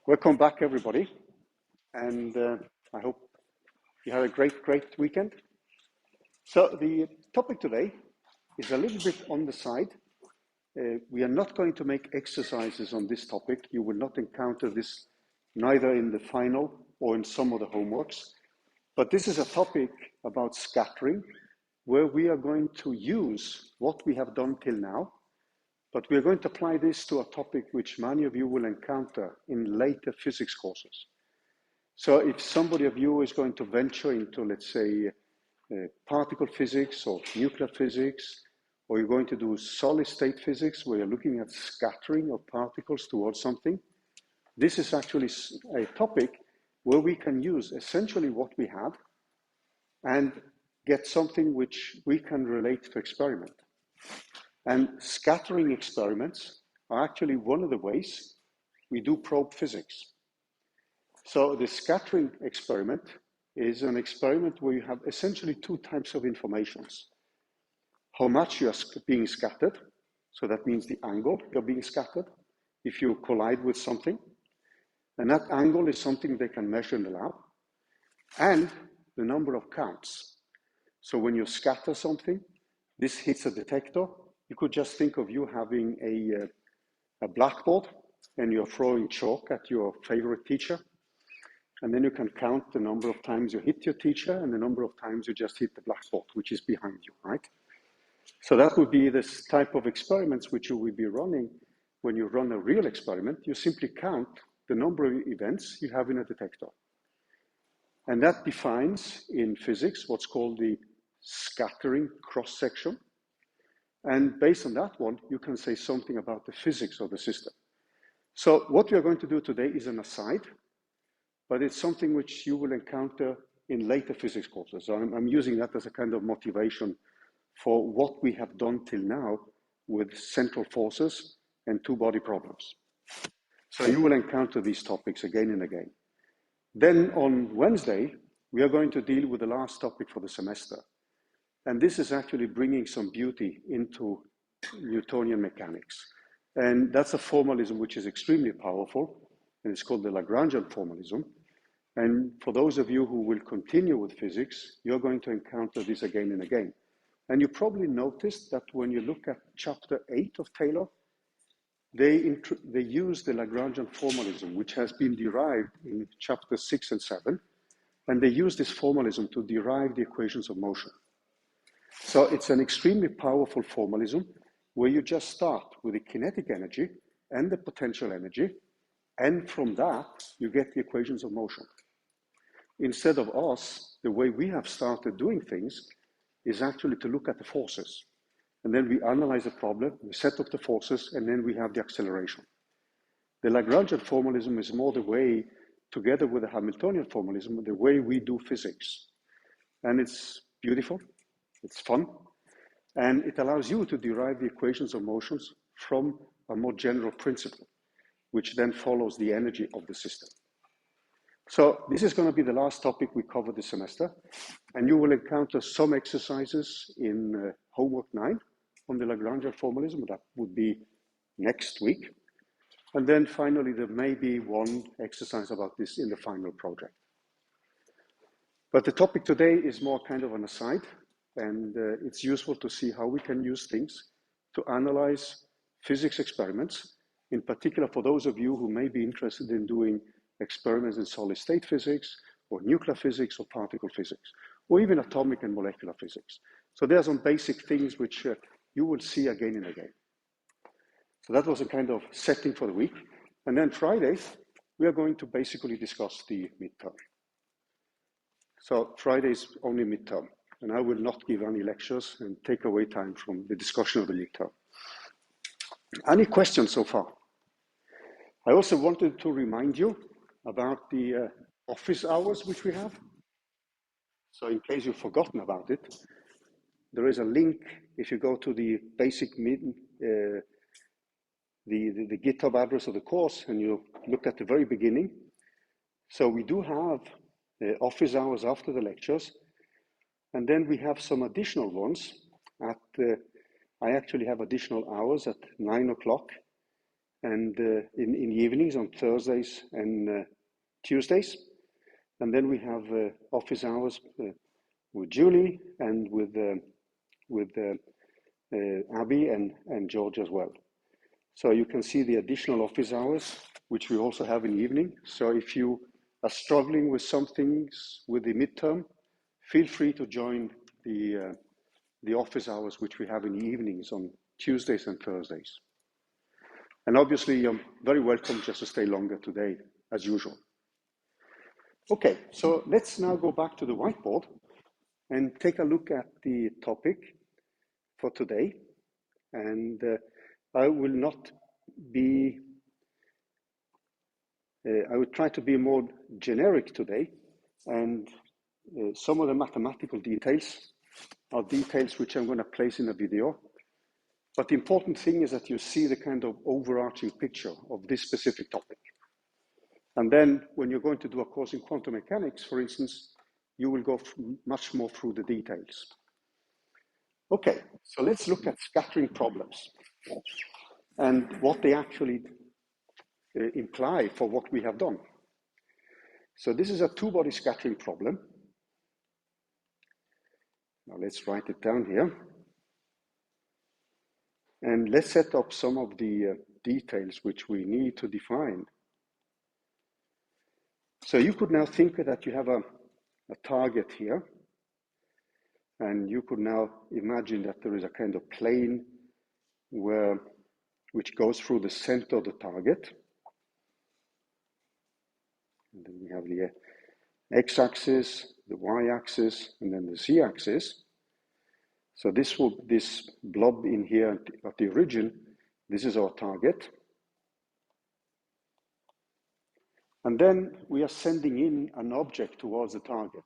Welcome back, everybody, and I hope you had a great weekend. So the topic today is a little bit on the side. We are not going to make exercises on this topic. You will not encounter this neither in the final or in some of the homeworks, but this is a topic about scattering, where we are going to use what we have done till now, but we are going to apply this to a topic which many of you will encounter in later physics courses. So if somebody of you is going to venture into, let's say, particle physics or nuclear physics, or you're going to do solid state physics where you're looking at scattering of particles towards something, this is actually a topic where we can use essentially what we have and get something which we can relate to experiment. And scattering experiments are actually one of the ways we do probe physics. So the scattering experiment is an experiment where you have essentially two types of informations. How much you are being scattered, so that means the angle you're being scattered if you collide with something. And that angle is something they can measure in the lab. And the number of counts. So when you scatter something, this hits a detector. You could just think of you having a blackboard and you're throwing chalk at your favorite teacher. And then you can count the number of times you hit your teacher and the number of times you just hit the blackboard, which is behind you, right? So that would be this type of experiments which you will be running when you run a real experiment. You simply count the number of events you have in a detector. And that defines in physics what's called the scattering cross-section. And based on that one, you can say something about the physics of the system. So what we are going to do today is an aside, but it's something which you will encounter in later physics courses. So I'm using that as a kind of motivation for what we have done till now with central forces and two-body problems. So you will encounter these topics again and again. Then on Wednesday, we are going to deal with the last topic for the semester. And this is actually bringing some beauty into Newtonian mechanics. And that's a formalism which is extremely powerful, and it's called the Lagrangian formalism. And for those of you who will continue with physics, you're going to encounter this again and again. And you probably noticed that when you look at chapter 8 of Taylor, they use the Lagrangian formalism, which has been derived in chapter 6 and 7, and they use this formalism to derive the equations of motion. So it's an extremely powerful formalism where you just start with the kinetic energy and the potential energy, and from that, you get the equations of motion. Instead of us, the way we have started doing things is actually to look at the forces. And then we analyze the problem, we set up the forces, and then we have the acceleration. The Lagrangian formalism is more the way, together with the Hamiltonian formalism, the way we do physics. And it's beautiful, it's fun, and it allows you to derive the equations of motions from a more general principle, which then follows the energy of the system. So this is going to be the last topic we cover this semester, and you will encounter some exercises in homework 9 on the Lagrangian formalism. That would be next week. And then finally, there may be one exercise about this in the final project. But the topic today is more kind of an aside, and it's useful to see how we can use things to analyze physics experiments, in particular for those of you who may be interested in doing experiments in solid state physics, or nuclear physics, or particle physics, or even atomic and molecular physics. So there are some basic things which you will see again and again. So that was a kind of setting for the week. And then Friday, we are going to basically discuss the midterm. So Friday is only midterm, and I will not give any lectures and take away time from the discussion of the midterm. Any questions so far? I also wanted to remind you about the office hours which we have. So in case you've forgotten about it, there is a link if you go to the basic the GitHub address of the course and you look at the very beginning. So we do have office hours after the lectures, and then we have some additional ones at I actually have additional hours at 9 o'clock and in the evenings on Thursdays and Tuesdays. And then we have office hours with Julie and with Abby and George as well. So you can see the additional office hours, which we also have in the evening. So if you are struggling with some things with the midterm, feel free to join the office hours, which we have in the evenings on Tuesdays and Thursdays. And obviously, you're very welcome just to stay longer today, as usual. Okay, so let's now go back to the whiteboard and take a look at the topic for today. And I will not be, I will try to be more generic today, and some of the mathematical details are details which I'm going to place in a video. But the important thing is that you see the kind of overarching picture of this specific topic. And then when you're going to do a course in quantum mechanics, for instance, you will go much more through the details. Okay, so let's look at scattering problems and what they actually imply for what we have done. So this is a two-body scattering problem. Now let's write it down here. And let's set up some of the details which we need to define. So you could now think that you have a target here, and you could now imagine that there is a kind of plane which goes through the center of the target. And then we have the x-axis, the y-axis, and then the z-axis. So this blob in here at the origin, this is our target. And then we are sending in an object towards the target.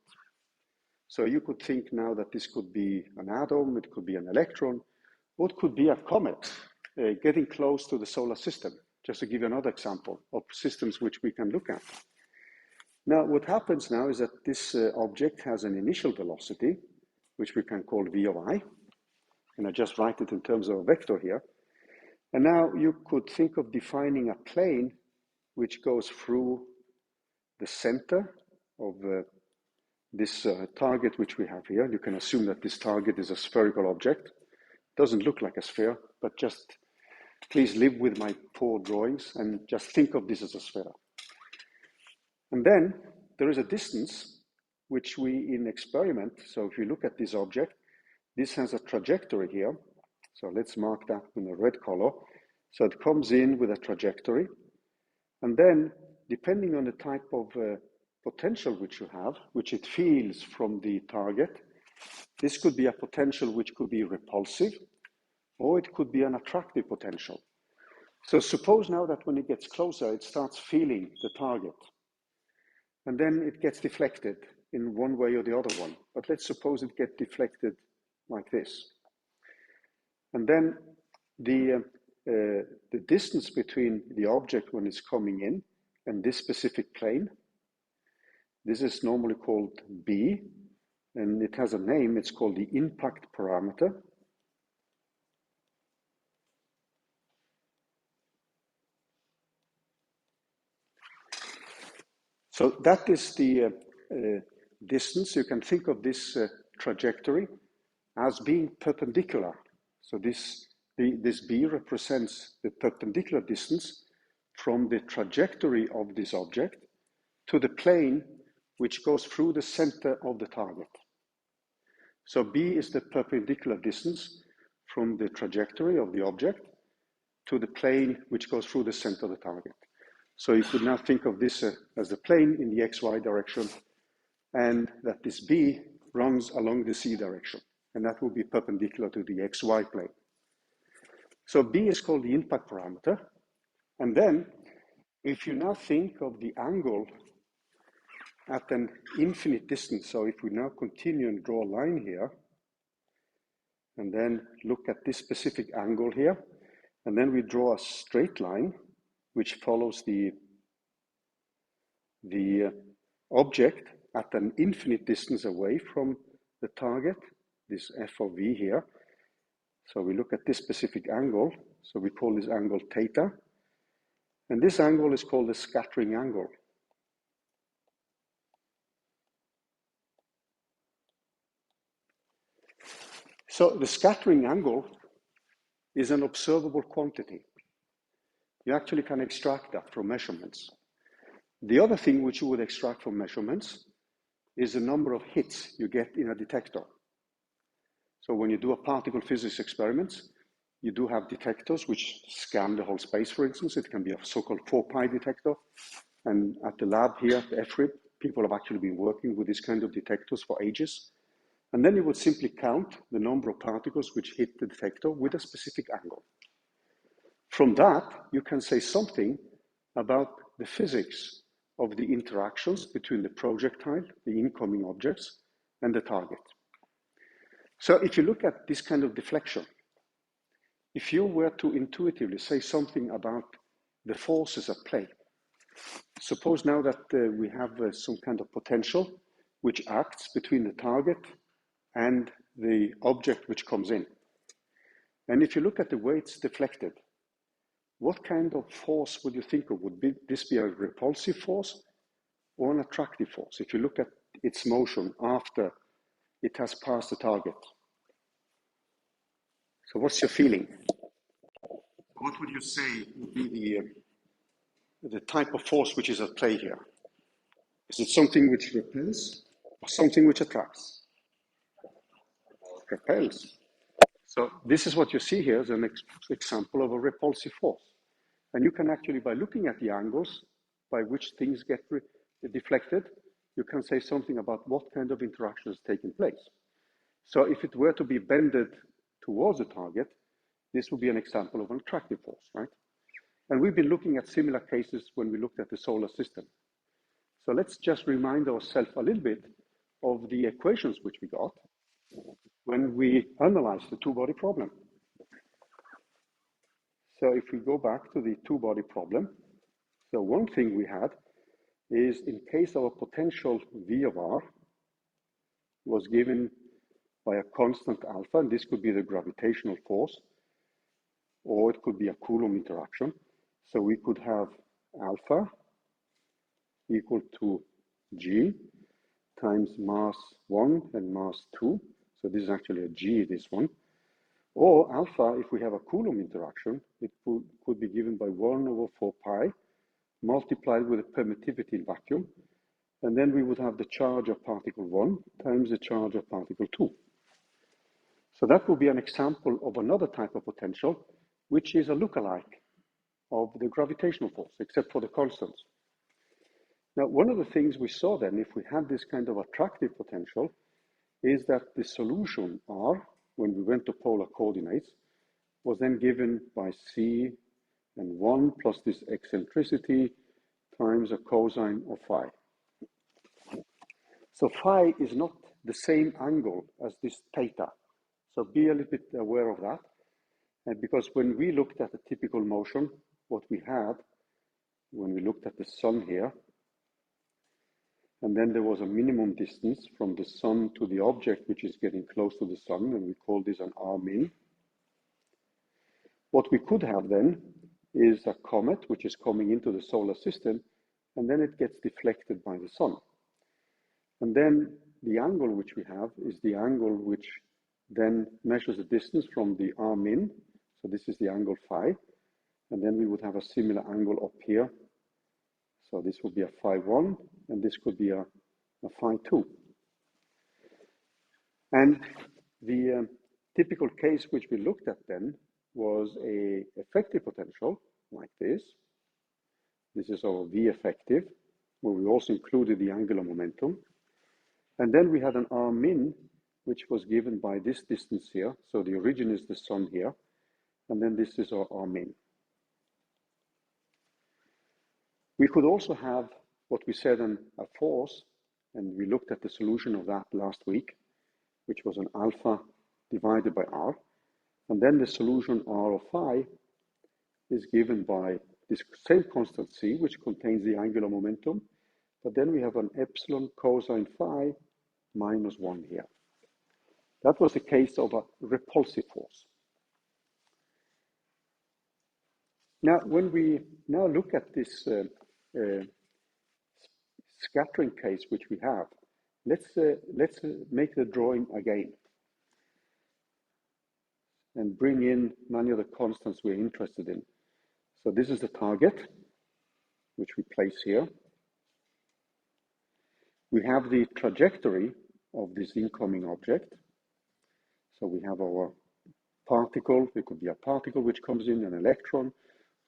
So you could think now that this could be an atom, it could be an electron, or it could be a comet getting close to the solar system, just to give you another example of systems which we can look at. Now, what happens now is that this object has an initial velocity, which we can call v of I, and I just write it in terms of a vector here. And now you could think of defining a plane which goes through the center of this target which we have here. You can assume that this target is a spherical object. Doesn't look like a sphere, but just please live with my poor drawings and just think of this as a sphere. And then there is a distance which we in experiment, so if you look at this object, this has a trajectory here. So let's mark that in a red color. So it comes in with a trajectory. And then depending on the type of potential which you have, which it feels from the target, this could be a potential which could be repulsive, or it could be an attractive potential. So suppose now that when it gets closer, it starts feeling the target. And then it gets deflected in one way or the other one. But let's suppose it gets deflected like this. And then the distance between the object when it's coming in and this specific plane, this is normally called B, and it has a name, it's called the impact parameter. So that is the distance. You can think of this trajectory as being perpendicular. So this B represents the perpendicular distance from the trajectory of this object to the plane which goes through the center of the target. So B is the perpendicular distance from the trajectory of the object to the plane which goes through the center of the target. So you could now think of this as the plane in the XY direction, and that this B runs along the Z direction, and that will be perpendicular to the XY plane. So B is called the impact parameter. And then if you now think of the angle at an infinite distance, so if we now continue and draw a line here, and then look at this specific angle here, and then we draw a straight line which follows the object at an infinite distance away from the target, this f of v here. So we look at this specific angle, so we call this angle theta, And this angle is called the scattering angle. So the scattering angle is an observable quantity. You actually can extract that from measurements. The other thing which you would extract from measurements is the number of hits you get in a detector. So when you do a particle physics experiments, you do have detectors which scan the whole space, for instance. It can be a so-called 4-pi detector. And at the lab here, the FRIB, people have actually been working with this kind of detectors for ages. And then you would simply count the number of particles which hit the detector with a specific angle. From that, you can say something about the physics of the interactions between the projectile, the incoming objects, and the target. So if you look at this kind of deflection, if you were to intuitively say something about the forces at play, suppose now that we have some kind of potential which acts between the target and the object which comes in. And if you look at the way it's deflected, what kind of force would you think of? Would this be a repulsive force or an attractive force? If you look at its motion after it has passed the target. So what's your feeling? What would you say would be the type of force which is at play here? Is it something which repels or something which attracts? Repels. So this is what you see here as an example of a repulsive force. And you can actually, by looking at the angles by which things get deflected, you can say something about what kind of interaction is taking place. So if it were to be bended towards the target, this would be an example of an attractive force, right? And we've been looking at similar cases when we looked at the solar system. So let's just remind ourselves a little bit of the equations which we got when we analyzed the two-body problem. So if we go back to the two-body problem, so one thing we had is in case our potential V of R was given by a constant alpha, and this could be the gravitational force, or it could be a Coulomb interaction. So we could have alpha equal to G times mass 1 and mass 2. So this is actually a G, this one. Or alpha, if we have a Coulomb interaction, it could be given by 1 over 4 pi multiplied with the permittivity in vacuum. And then we would have the charge of particle 1 times the charge of particle 2. So that would be an example of another type of potential, which is a lookalike of the gravitational force, except for the constants. Now, one of the things we saw then, if we had this kind of attractive potential, is that the solution R, when we went to polar coordinates, was then given by C and 1 plus this eccentricity times a cosine of phi. So phi is not the same angle as this theta. So be a little bit aware of that. And because when we looked at the typical motion, what we had, when we looked at the sun here, and then there was a minimum distance from the sun to the object which is getting close to the sun, and we call this an R min. What we could have then is a comet which is coming into the solar system, and then it gets deflected by the sun. And then the angle which we have is the angle which then measures the distance from the R min. So this is the angle phi. And then we would have a similar angle up here. So this would be a phi 1, and this could be a phi 2. And the typical case which we looked at then was a effective potential like this. This is our V effective, where we also included the angular momentum. And then we had an R min, which was given by this distance here. So the origin is the sun here. And then this is our R min. We could also have what we said a force, and we looked at the solution of that last week, which was an alpha divided by R. And then the solution R of phi is given by this same constant C, which contains the angular momentum. But then we have an epsilon cosine phi minus 1 here. That was the case of a repulsive force. Now, when we now look at this scattering case which we have, let's make the drawing again and bring in many of the constants we're interested in. So this is the target, which we place here. We have the trajectory of this incoming object. So we have our particle. It could be a particle which comes in, an electron,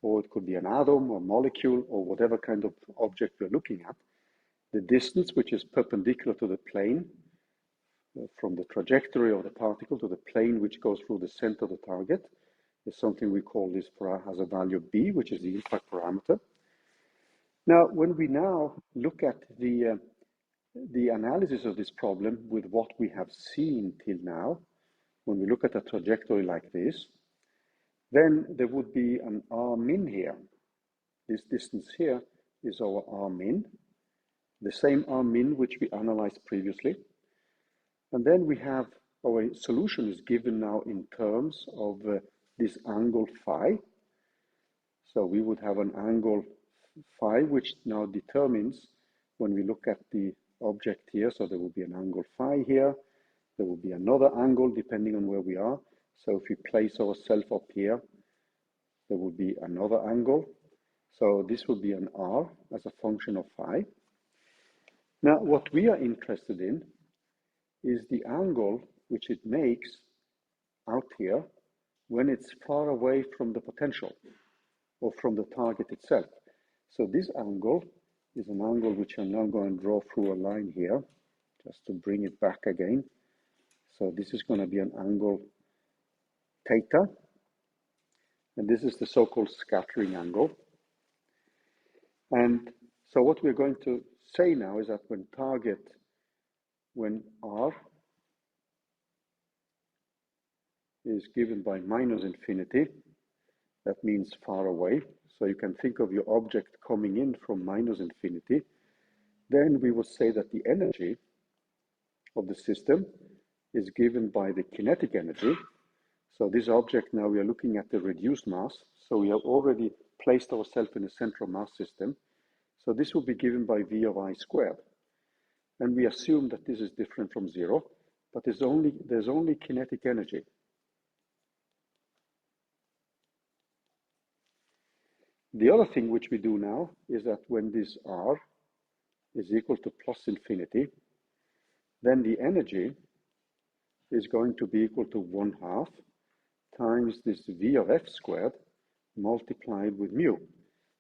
or it could be an atom or molecule or whatever kind of object we're looking at. The distance, which is perpendicular to the plane, from the trajectory of the particle to the plane which goes through the center of the target, is something we call this has a value b, which is the impact parameter. Now, when we now look at the analysis of this problem with what we have seen till now, when we look at a trajectory like this, then there would be an r min here. This distance here is our r min, the same r min which we analyzed previously. And then we have our solution is given now in terms of this angle phi. So we would have an angle phi, which now determines when we look at the object here. So there will be an angle phi here. There will be another angle depending on where we are. So if we place ourselves up here, there will be another angle. So this will be an r as a function of phi. Now, what we are interested in is the angle which it makes out here when it's far away from the potential or from the target itself. So this angle is an angle which I'm now going to draw through a line here, just to bring it back again. So this is going to be an angle theta, and this is the so-called scattering angle. And so what we're going to say now is that when r is given by minus infinity, that means far away. So you can think of your object coming in from minus infinity. Then we will say that the energy of the system is given by the kinetic energy. So this object, now we are looking at the reduced mass. So we have already placed ourselves in a central mass system. So this will be given by V of I squared. And we assume that this is different from zero, but there's only kinetic energy. The other thing which we do now is that when this r is equal to plus infinity, then the energy is going to be equal to 1/2 times this v of f squared multiplied with mu.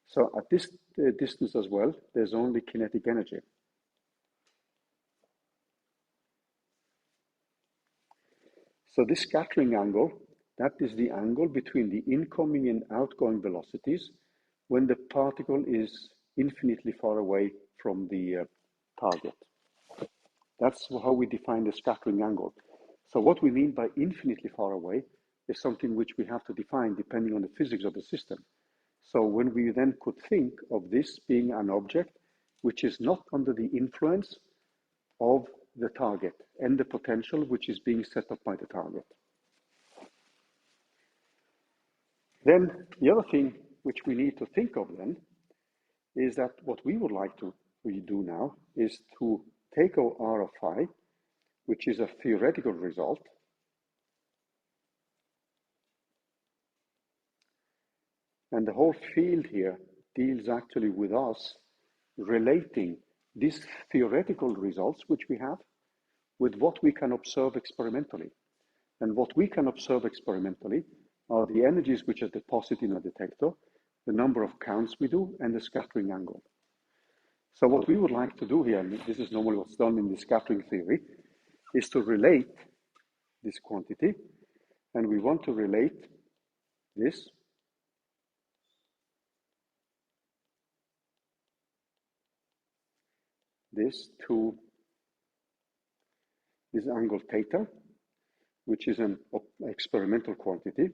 So at this distance as well, there's only kinetic energy. So this scattering angle, that is the angle between the incoming and outgoing velocities when the particle is infinitely far away from the target. That's how we define the scattering angle. So what we mean by infinitely far away is something which we have to define depending on the physics of the system. So when we then could think of this being an object which is not under the influence of the target and the potential which is being set up by the target. Then the other thing which we need to think of then is that what we would like to do now is to take our r of phi, which is a theoretical result, and the whole field here deals actually with us relating these theoretical results which we have with what we can observe experimentally. And what we can observe experimentally are the energies which are deposited in a detector, the number of counts we do, and the scattering angle. So what we would like to do here, and this is normally what's done in the scattering theory, is to relate this quantity, and we want to relate this to this angle theta, which is an experimental quantity.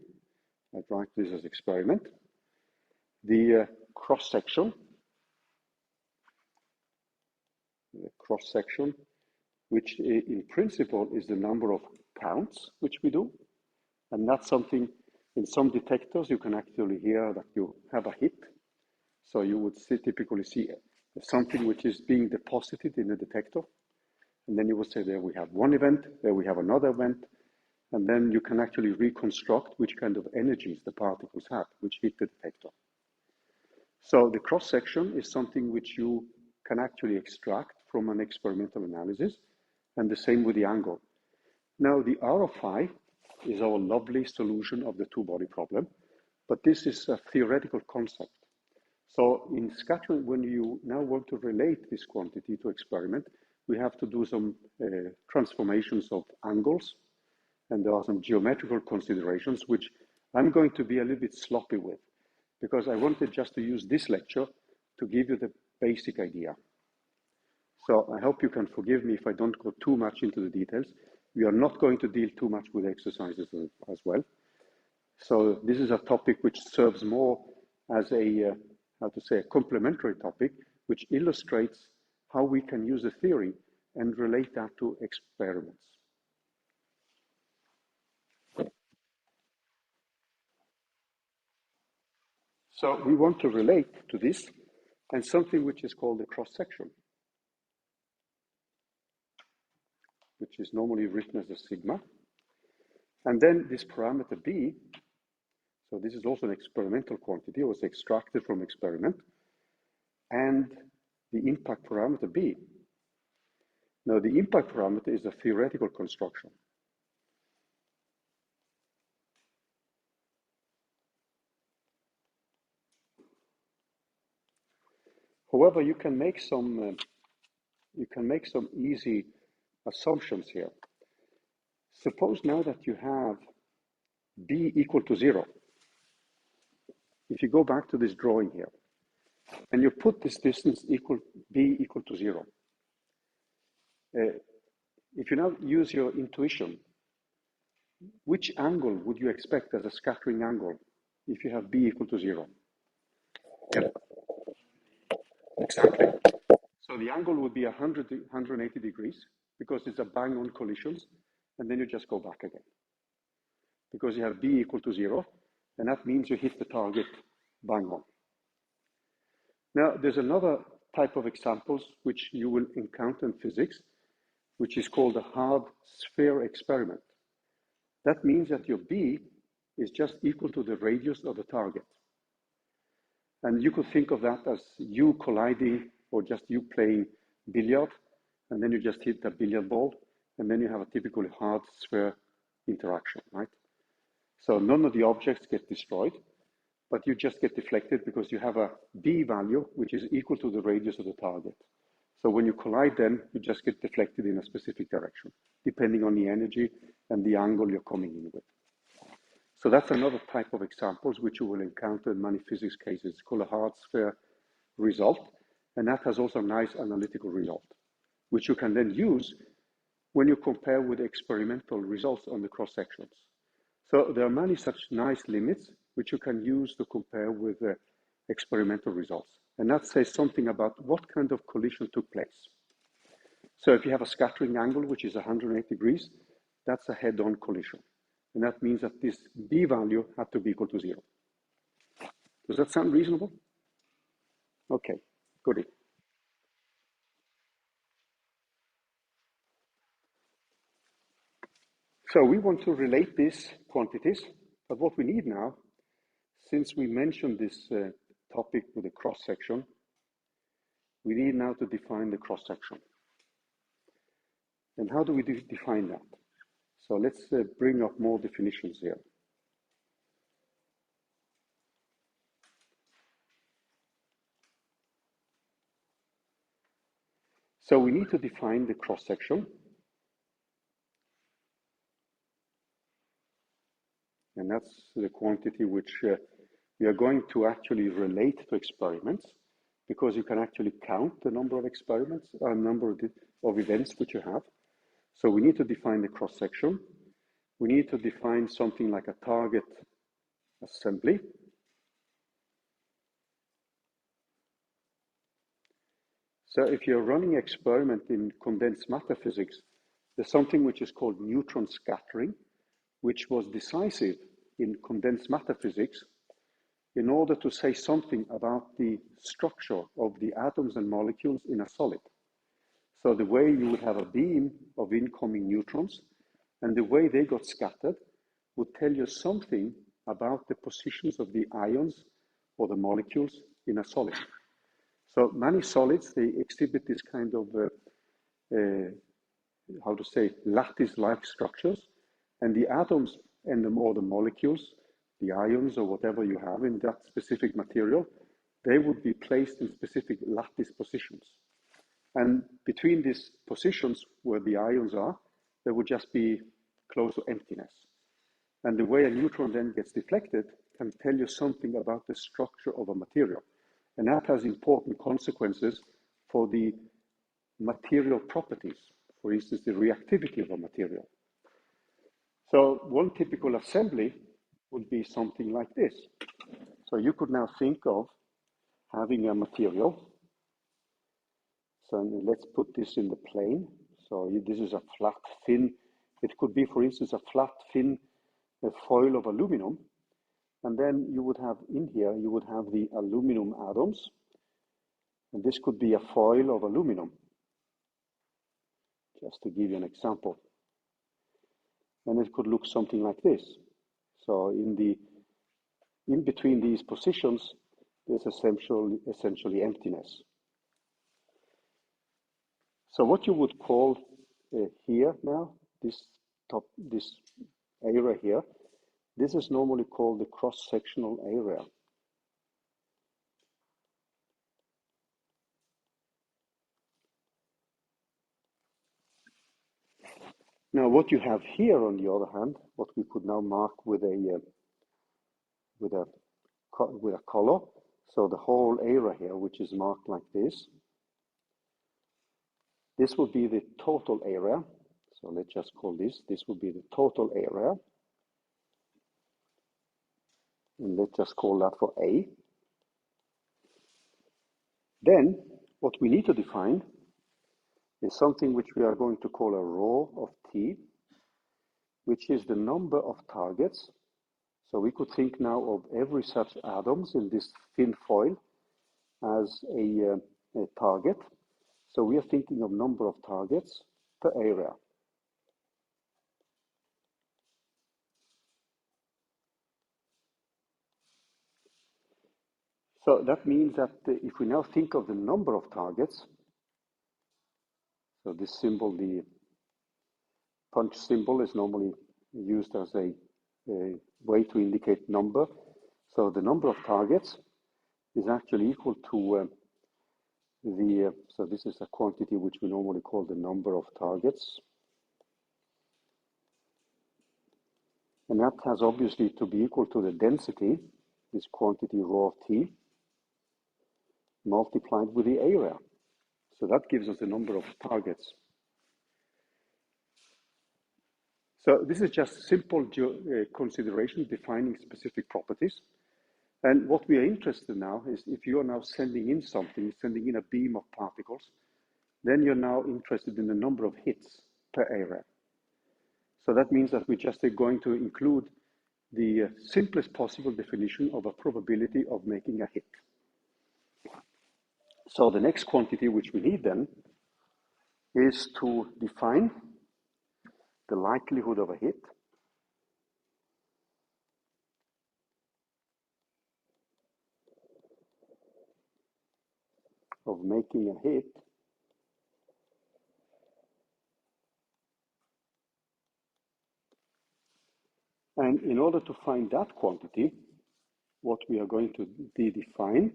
I write this as experiment. The cross-section, which in principle is the number of counts which we do, and that's something In some detectors, you can actually hear that you have a hit. So you would typically see something which is being deposited in the detector. And then you would say, there we have one event, there we have another event. And then you can actually reconstruct which kind of energies the particles have, which hit the detector. So the cross-section is something which you can actually extract from an experimental analysis, and the same with the angle. Now, the RFI is our lovely solution of the two-body problem, but this is a theoretical concept. So in scattering, when you now want to relate this quantity to experiment, we have to do some transformations of angles, and there are some geometrical considerations, which I'm going to be a little bit sloppy with, because I wanted just to use this lecture to give you the basic idea. So I hope you can forgive me if I don't go too much into the details. We are not going to deal too much with exercises as well. So this is a topic which serves more as a, a complementary topic, which illustrates how we can use a theory and relate that to experiments. So we want to relate to this and something which is called the cross-section, which is normally written as a sigma. And then this parameter B, so this is also an experimental quantity, it was extracted from experiment, and the impact parameter B. Now the impact parameter is a theoretical construction. However, you can make some easy assumptions here. Suppose now that you have B equal to 0. If you go back to this drawing here, and you put this distance B equal to 0, if you now use your intuition, which angle would you expect as a scattering angle if you have B equal to 0? Yeah, exactly. So the angle would be 180 degrees, because it's a bang-on collisions, and then you just go back again. Because you have B equal to 0, and that means you hit the target bang-on. Now, there's another type of examples which you will encounter in physics, which is called a hard sphere experiment. That means that your B is just equal to the radius of the target. And you could think of that as you colliding or just you playing billiard, and then you just hit a billiard ball, and then you have a typically hard sphere interaction, right? So none of the objects get destroyed, but you just get deflected because you have a B value, which is equal to the radius of the target. So when you collide them, you just get deflected in a specific direction, depending on the energy and the angle you're coming in with. So that's another type of examples which you will encounter in many physics cases. It's called a hard sphere result, and that has also a nice analytical result, which you can then use when you compare with experimental results on the cross sections. So there are many such nice limits which you can use to compare with experimental results. And that says something about what kind of collision took place. So if you have a scattering angle, which is 180 degrees, that's a head-on collision. And that means that this B value had to be equal to 0. Does that sound reasonable? Okay, good. So we want to relate these quantities, but what we need now, since we mentioned this topic with the cross-section, we need now to define the cross-section. And how do we define that? So let's bring up more definitions here. So we need to define the cross-section. And that's the quantity which we are going to actually relate to experiments, because you can actually count the number of experiments, number of events which you have. So we need to define the cross-section. We need to define something like a target assembly. So if you're running an experiment in condensed matter physics, there's something which is called neutron scattering, which was decisive in condensed matter physics in order to say something about the structure of the atoms and molecules in a solid. So the way you would have a beam of incoming neutrons and the way they got scattered would tell you something about the positions of the ions or the molecules in a solid. So many solids, they exhibit this kind of, how to say, lattice-like structures, and the atoms and or the molecules, the ions or whatever you have in that specific material, they would be placed in specific lattice positions. And between these positions where the ions are, there would just be close to emptiness. And the way a neutron then gets deflected can tell you something about the structure of a material. And that has important consequences for the material properties, for instance, the reactivity of a material. So one typical assembly would be something like this. So you could now think of having a material. So let's put this in the plane. So this is a flat, thin, it could be, for instance, a flat, thin foil of aluminum. And then you would have in here, you would have the aluminum atoms. And this could be a foil of aluminum, just to give you an example. And it could look something like this. So in between these positions, there's essentially emptiness. So what you would call here now, this area here, this is normally called the cross-sectional area. Now, what you have here, on the other hand, what we could now mark with a color. So the whole area here, which is marked like this would be the total area. So let's just call this would be the total area. And let's just call that for A. Then, what we need to define is something which we are going to call a rho of T, which is the number of targets. So we could think now of every such atoms in this thin foil as a target. So we are thinking of number of targets per area. So that means that if we now think of the number of targets, so this symbol, the punch symbol, is normally used as a way to indicate number. So the number of targets is actually equal to so this is a quantity which we normally call the number of targets. And that has obviously to be equal to the density, this quantity rho of T, multiplied with the area. So that gives us the number of targets. So this is just simple consideration defining specific properties. And what we are interested in now is if you are now sending in something, sending in a beam of particles, then you're now interested in the number of hits per area. So that means that we're just going to include the simplest possible definition of a probability of making a hit. So the next quantity which we need then is to define the likelihood of a hit. Of making a hit. And in order to find that quantity, what we are going to define,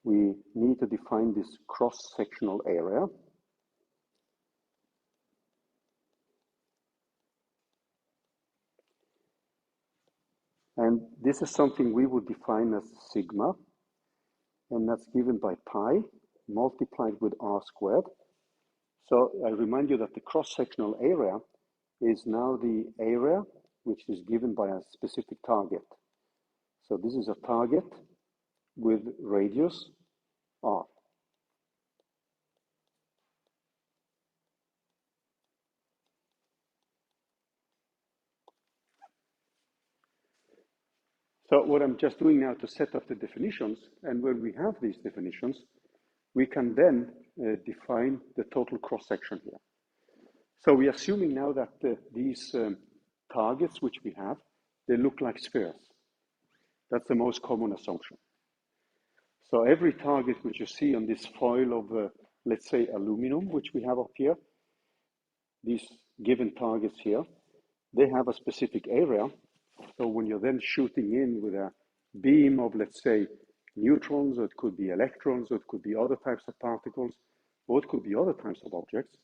we need to define this cross-sectional area. And this is something we would define as sigma, and that's given by pi multiplied with r squared. So I remind you that the cross-sectional area is now the area which is given by a specific target. So this is a target with radius r. So what I'm just doing now to set up the definitions, and when we have these definitions, we can then define the total cross-section here. So we're assuming now that these targets which we have, they look like spheres. That's the most common assumption. So every target which you see on this foil of, let's say, aluminum, which we have up here, these given targets here, they have a specific area. So when you're then shooting in with a beam of, let's say, neutrons, or it could be electrons, or it could be other types of particles, or it could be other types of objects,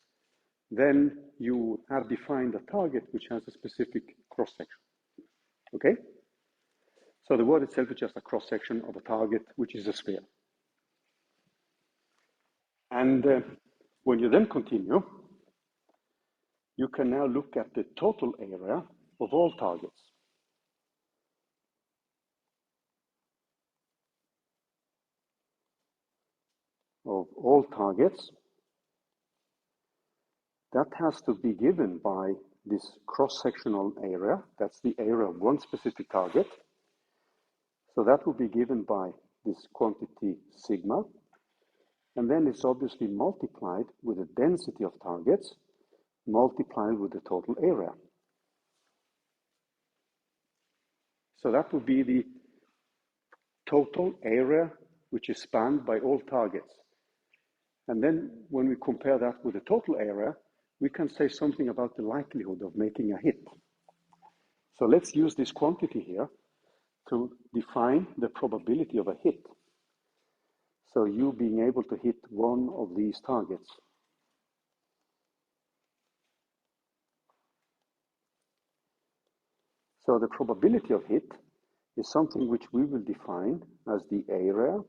then you have defined a target which has a specific cross-section. Okay? So the word itself is just a cross-section of a target, which is a sphere. And when you then continue, you can now look at the total area of all targets. Of all targets, that has to be given by this cross-sectional area. That's the area of one specific target. So that will be given by this quantity sigma. And then it's obviously multiplied with the density of targets, multiplied with the total area. So that would be the total area which is spanned by all targets. And then when we compare that with the total area, we can say something about the likelihood of making a hit. So let's use this quantity here to define the probability of a hit. So you being able to hit one of these targets. So the probability of hit is something which we will define as the area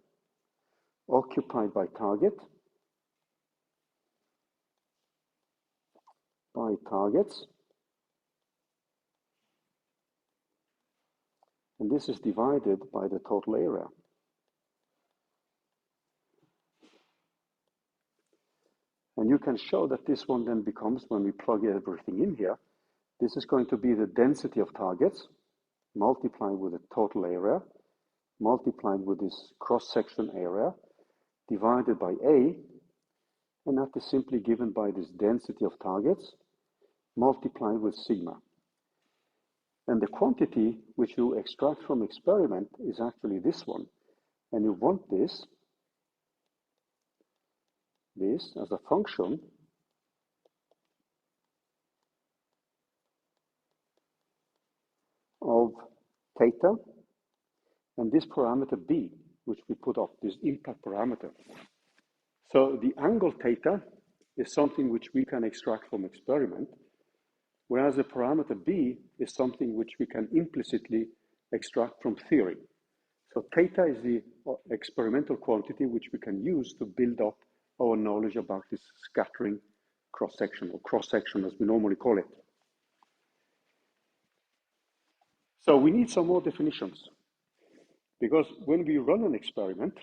occupied by targets, and this is divided by the total area. And you can show that this one then becomes, when we plug everything in here, this is going to be the density of targets multiplied with the total area, multiplied with this cross-section area, divided by A, and that is simply given by this density of targets multiplied with sigma. And the quantity which you extract from experiment is actually this one. And you want this as a function of theta and this parameter b, which we put up, this impact parameter. So the angle theta is something which we can extract from experiment, whereas the parameter b is something which we can implicitly extract from theory. So theta is the experimental quantity which we can use to build up our knowledge about this scattering cross-section, or cross-section as we normally call it. So we need some more definitions, because when we run an experiment,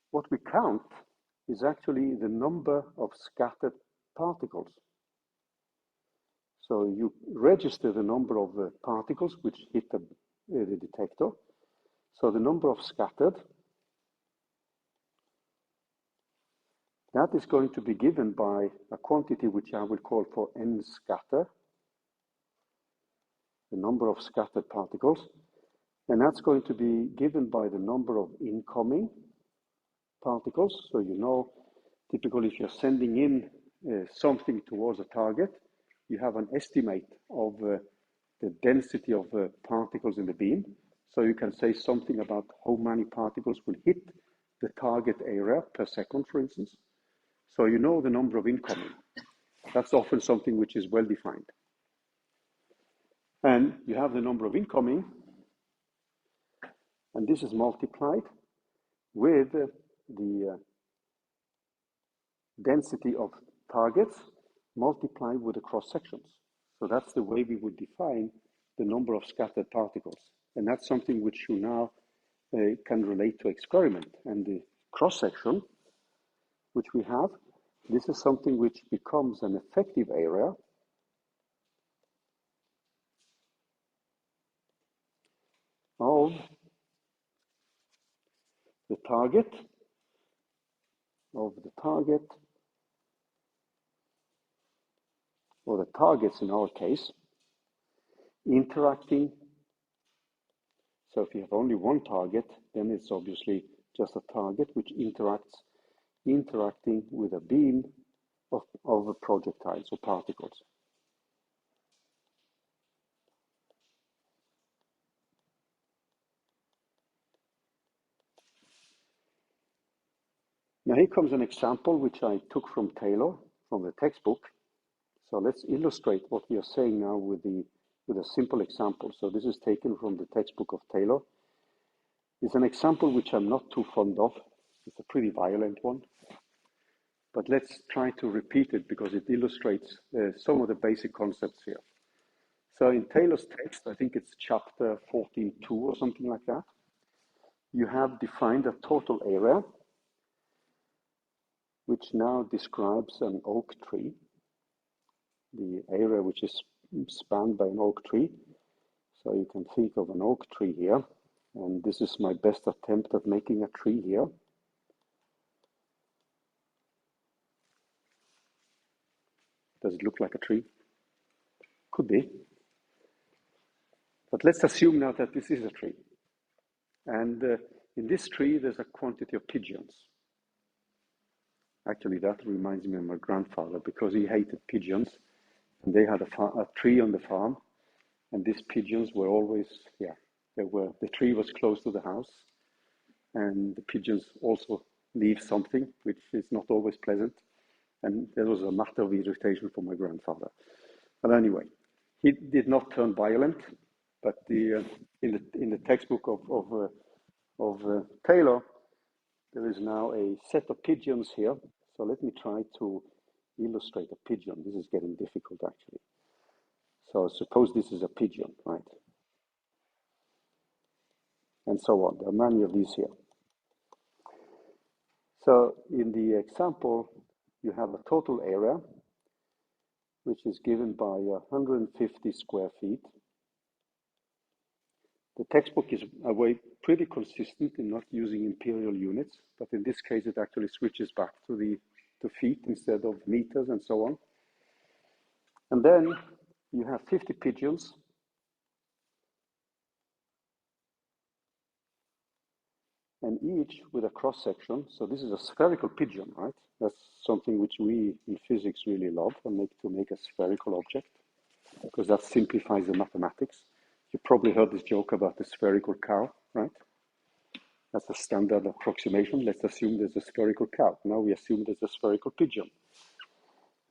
what we count is actually the number of scattered particles. So you register the number of particles which hit the detector. So the number of scattered, that is going to be given by a quantity which I will call for n scatter, the number of scattered particles, and that's going to be given by the number of incoming particles. So you know, typically if you're sending in something towards a target, you have an estimate of the density of particles in the beam. So you can say something about how many particles will hit the target area per second, for instance. So you know the number of incoming. That's often something which is well defined. And you have the number of incoming, and this is multiplied with the density of targets multiplied with the cross sections. So that's the way we would define the number of scattered particles. And that's something which you now can relate to experiment. And the cross section, which we have, this is something which becomes an effective area the target of the target, or the targets in our case, interacting. So if you have only one target, then it's obviously just a target which interacting with a beam of projectiles or particles. Now here comes an example which I took from Taylor, from the textbook. So let's illustrate what we are saying now with a simple example. So this is taken from the textbook of Taylor. It's an example which I'm not too fond of. It's a pretty violent one. But let's try to repeat it because it illustrates some of the basic concepts here. So in Taylor's text, I think it's chapter 14.2 or something like that, you have defined a total area which now describes an oak tree, the area which is spanned by an oak tree. So you can think of an oak tree here, and this is my best attempt at making a tree here. Does it look like a tree? Could be. But let's assume now that this is a tree. And in this tree, there's a quantity of pigeons. Actually, that reminds me of my grandfather because he hated pigeons. And they had a tree on the farm. And these pigeons were always, the tree was close to the house. And the pigeons also leave something, which is not always pleasant. And there was a matter of irritation for my grandfather. But anyway, he did not turn violent. But in the textbook of Taylor, there is now a set of pigeons here. So let me try to illustrate a pigeon. This is getting difficult actually. So suppose this is a pigeon, right? And so on. There are many of these here. So in the example, you have a total area, which is given by 150 square feet. The textbook is a way pretty consistent in not using imperial units, but in this case, it actually switches back to feet instead of meters and so on. And then you have 50 pigeons. And each with a cross section. So this is a spherical pigeon, right? That's something which we in physics really love and make a spherical object because that simplifies the mathematics. You probably heard this joke about the spherical cow, right? That's a standard approximation. Let's assume there's a spherical cow. Now we assume there's a spherical pigeon.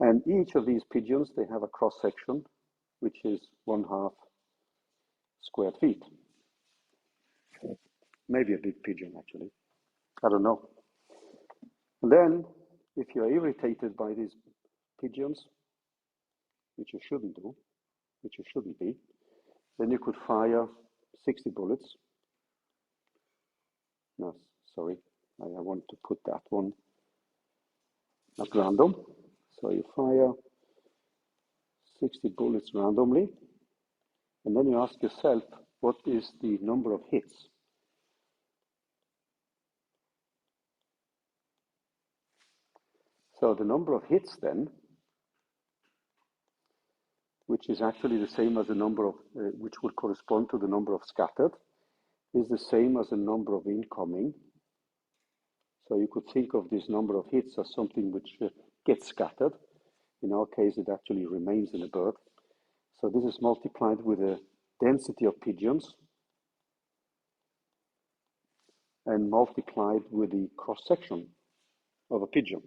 And each of these pigeons, they have a cross section, which is 1/2 square feet. Maybe a big pigeon, actually. I don't know. And then, if you're irritated by these pigeons, which you shouldn't do, which you shouldn't be, then you could fire 60 bullets. No, sorry, I want to put that one at random. So you fire 60 bullets randomly, and then you ask yourself, what is the number of hits? So the number of hits then, which is actually the same as the number of, which would correspond to the number of scattered, is the same as the number of incoming. So you could think of this number of hits as something which gets scattered. In our case, it actually remains in a bird. So this is multiplied with the density of pigeons and multiplied with the cross-section of a pigeon.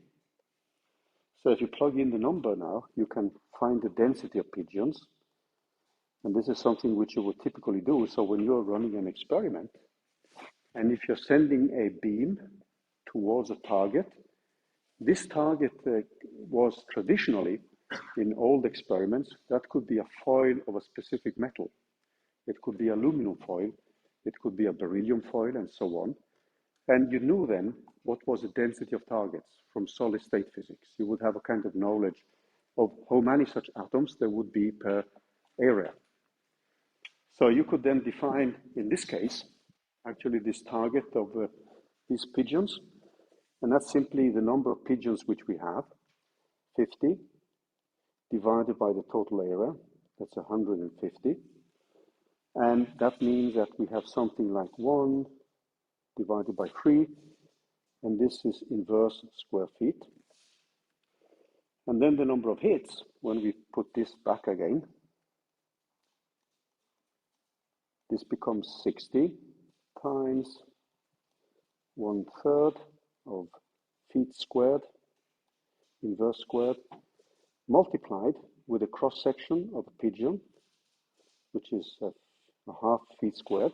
So if you plug in the number now, you can find the density of pigeons. And this is something which you would typically do. So when you're running an experiment, and if you're sending a beam towards a target, this target was traditionally, in old experiments, that could be a foil of a specific metal. It could be aluminum foil, it could be a beryllium foil, and so on. And you knew then what was the density of targets from solid state physics. You would have a kind of knowledge of how many such atoms there would be per area. So you could then define, in this case, actually this target of these pigeons, and that's simply the number of pigeons which we have, 50, divided by the total area, that's 150. And that means that we have something like 1 divided by 3, and this is inverse square feet. And then the number of hits, when we put this back again, this becomes 60 times 1/3 of feet squared, inverse squared, multiplied with a cross section of a pigeon, which is a half feet squared.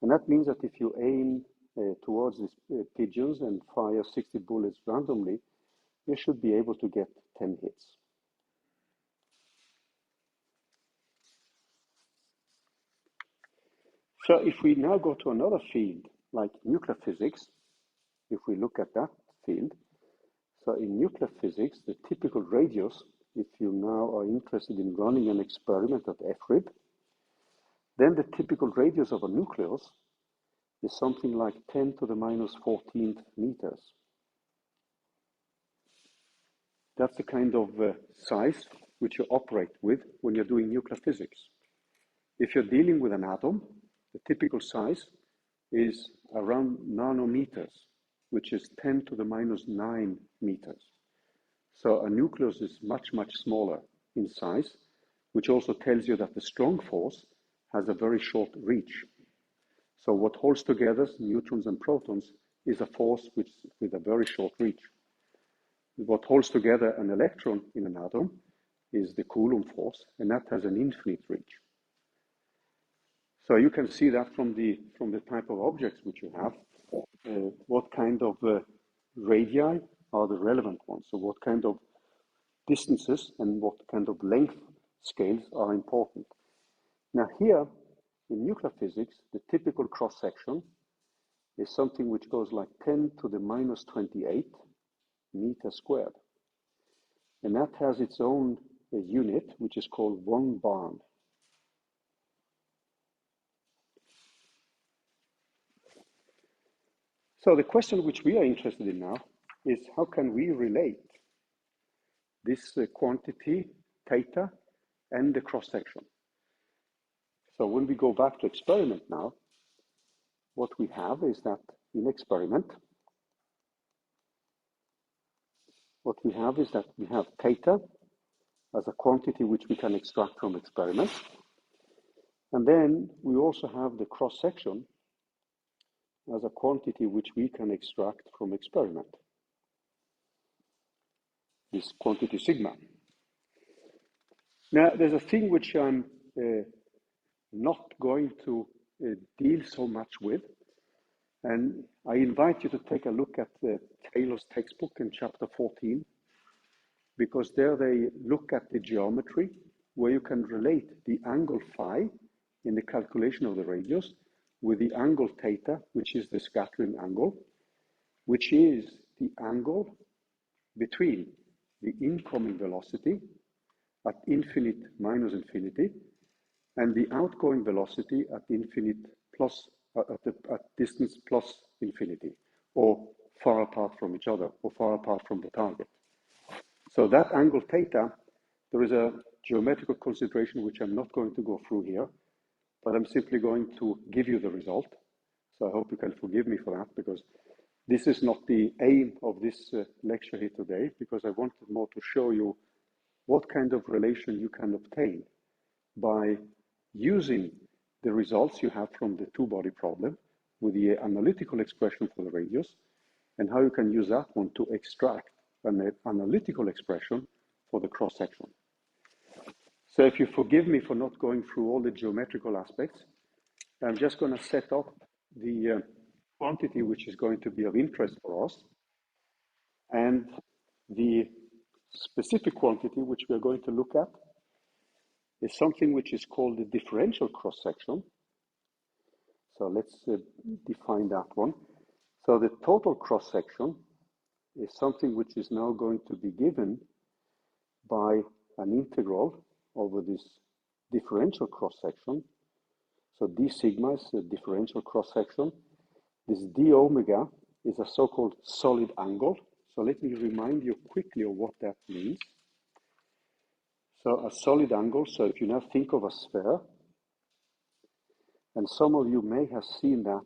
And that means that if you aim towards these pigeons and fire 60 bullets randomly, you should be able to get 10 hits. So if we now go to another field, like nuclear physics, if we look at that field, so in nuclear physics, the typical radius, if you now are interested in running an experiment at FRIB, then the typical radius of a nucleus is something like 10 to the minus 14th meters. That's the kind of size which you operate with when you're doing nuclear physics. If you're dealing with an atom, the typical size is around nanometers, which is 10 to the minus 9 meters. So a nucleus is much, much smaller in size, which also tells you that the strong force has a very short reach. So what holds together neutrons and protons is a force with a very short reach. What holds together an electron in an atom is the Coulomb force, and that has an infinite reach. So you can see that from the type of objects which you have, what kind of radii are the relevant ones. So what kind of distances and what kind of length scales are important. Now here, in nuclear physics, the typical cross-section is something which goes like 10 to the minus 28 meters squared. And that has its own unit, which is called 1 barn. So the question which we are interested in now is how can we relate this quantity, theta, and the cross-section. So when we go back to experiment now, what we have is that in experiment, what we have is that we have theta as a quantity which we can extract from experiment. And then we also have the cross-section as a quantity which we can extract from experiment. This quantity sigma. Now, there's a thing which I'm not going to deal so much with, and I invite you to take a look at Taylor's textbook in chapter 14, because there they look at the geometry where you can relate the angle phi in the calculation of the radius with the angle theta, which is the scattering angle, which is the angle between the incoming velocity at infinite minus infinity and the outgoing velocity at infinite plus at distance plus infinity, or far apart from each other, or far apart from the target. So that angle theta, there is a geometrical consideration which I'm not going to go through here, but I'm simply going to give you the result. So I hope you can forgive me for that, because this is not the aim of this lecture here today, because I wanted more to show you what kind of relation you can obtain by using the results you have from the two-body problem with the analytical expression for the radius, and how you can use that one to extract an analytical expression for the cross-section. So if you forgive me for not going through all the geometrical aspects, I'm just going to set up the quantity which is going to be of interest for us, and the specific quantity which we are going to look at is something which is called the differential cross-section. So let's define that one. So the total cross-section is something which is now going to be given by an integral over this differential cross-section. So d sigma is the differential cross-section. This d omega is a so-called solid angle. So let me remind you quickly of what that means. So a solid angle, so if you now think of a sphere, and some of you may have seen that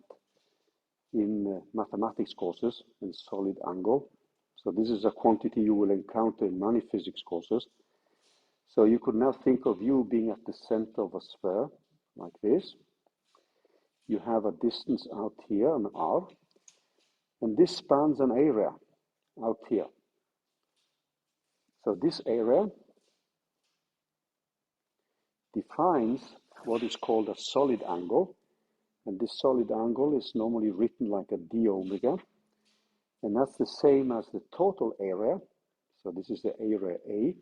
in mathematics courses in solid angle. So this is a quantity you will encounter in many physics courses. So you could now think of you being at the center of a sphere, like this. You have a distance out here, an r, and this spans an area out here. So this area defines what is called a solid angle, and this solid angle is normally written like a d omega, and that's the same as the total area. So this is the area A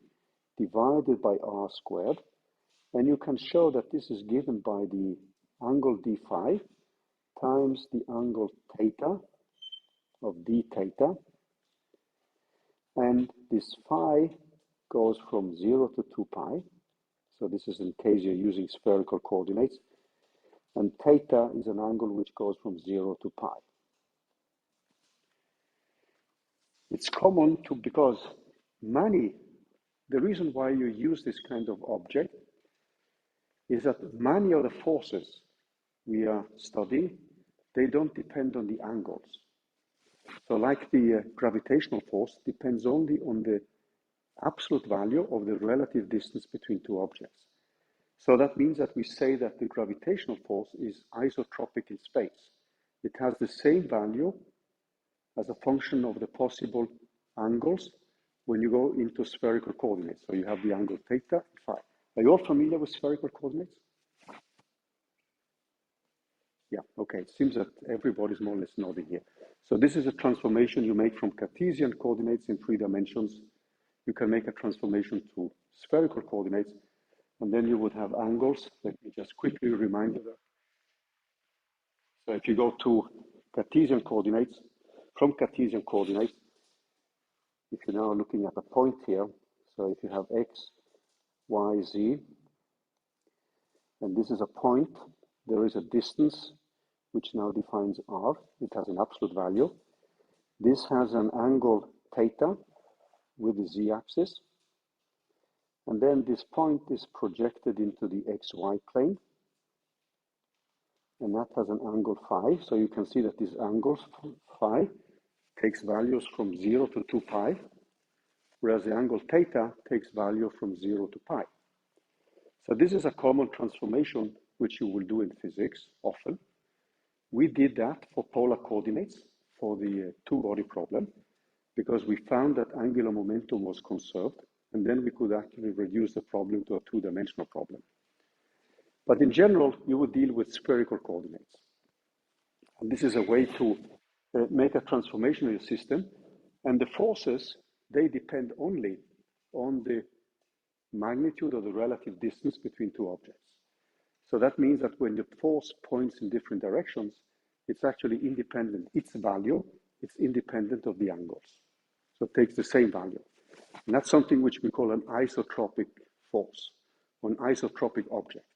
divided by r squared, and you can show that this is given by the angle d phi times the angle theta of d theta, and this phi goes from 0 to 2 pi. So this is in case you're using spherical coordinates, and theta is an angle which goes from 0 to pi. It's common to, because the reason why you use this kind of object is that many of the forces we are studying, they don't depend on the angles. So like the gravitational force depends only on the absolute value of the relative distance between two objects. So that means that we say that the gravitational force is isotropic in space. It has the same value as a function of the possible angles when you go into spherical coordinates. So you have the angle theta and phi. Are you all familiar with spherical coordinates? Yeah, okay, it seems that everybody's more or less nodding here. So this is a transformation you make from Cartesian coordinates in 3 dimensions. You can make a transformation to spherical coordinates, and then you would have angles. Let me just quickly remind you that. So if you go to Cartesian coordinates, from Cartesian coordinates, if you're now looking at a point here, so if you have x, y, z, and this is a point, there is a distance which now defines r. It has an absolute value. This has an angle theta with the z-axis, and then this point is projected into the xy plane, and that has an angle phi. So you can see that these angles phi takes values from 0 to 2 pi, whereas the angle theta takes value from 0 to pi. So this is a common transformation which you will do in physics often. We did that for polar coordinates for the two-body problem because we found that angular momentum was conserved, and then we could actually reduce the problem to a two-dimensional problem. But in general, you would deal with spherical coordinates. And this is a way to make a transformation of your system, and the forces, they depend only on the magnitude of the relative distance between two objects. So that means that when the force points in different directions, it's actually independent. Its value, it's independent of the angles. So it takes the same value. And that's something which we call an isotropic force, or an isotropic object.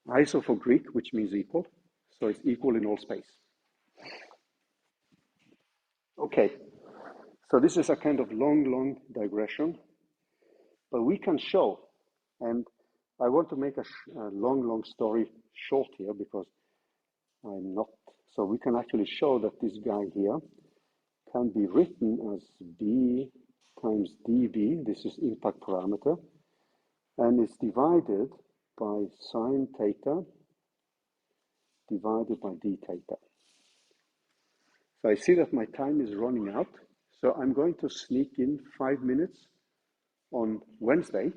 Iso for Greek, which means equal, so it's equal in all space. Okay, so this is a kind of long digression, but we can show, and I want to make a long story short here because I'm not, so we can actually show that this guy here can be written as B times dB, this is impact parameter, and it's divided by sine theta divided by d theta. So I see that my time is running out, so I'm going to sneak in 5 minutes on Wednesday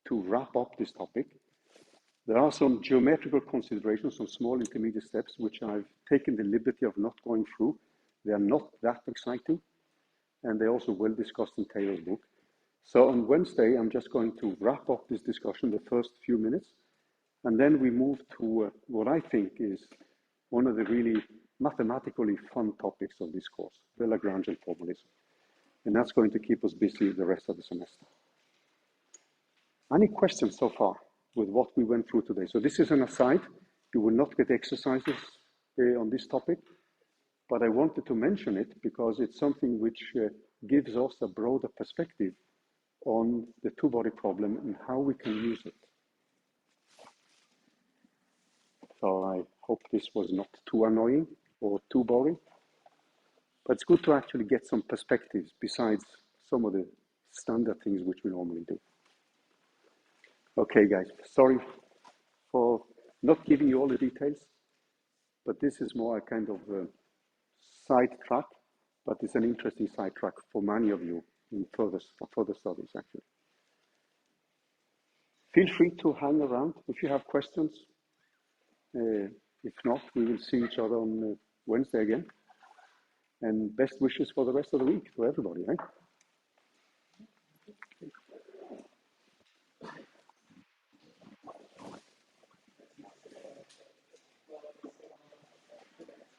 to wrap up this topic. There are some geometrical considerations, some small intermediate steps, which I've taken the liberty of not going through. They are not that exciting, and they're also well discussed in Taylor's book. So on Wednesday, I'm just going to wrap up this discussion, the first few minutes, and then we move to what I think is one of the really mathematically fun topics of this course, the Lagrangian formalism. And that's going to keep us busy the rest of the semester. Any questions so far with what we went through today? So this is an aside. You will not get exercises on this topic. but I wanted to mention it because it's something which gives us a broader perspective on the two-body problem and how we can use it. So I hope this was not too annoying or too boring, but it's good to actually get some perspectives besides some of the standard things which we normally do. Okay, guys, sorry for not giving you all the details, but this is more a kind of side track, but it's an interesting side track for many of you in further studies, actually. Feel free to hang around if you have questions. If not, we will see each other on Wednesday again. And best wishes for the rest of the week to everybody, right?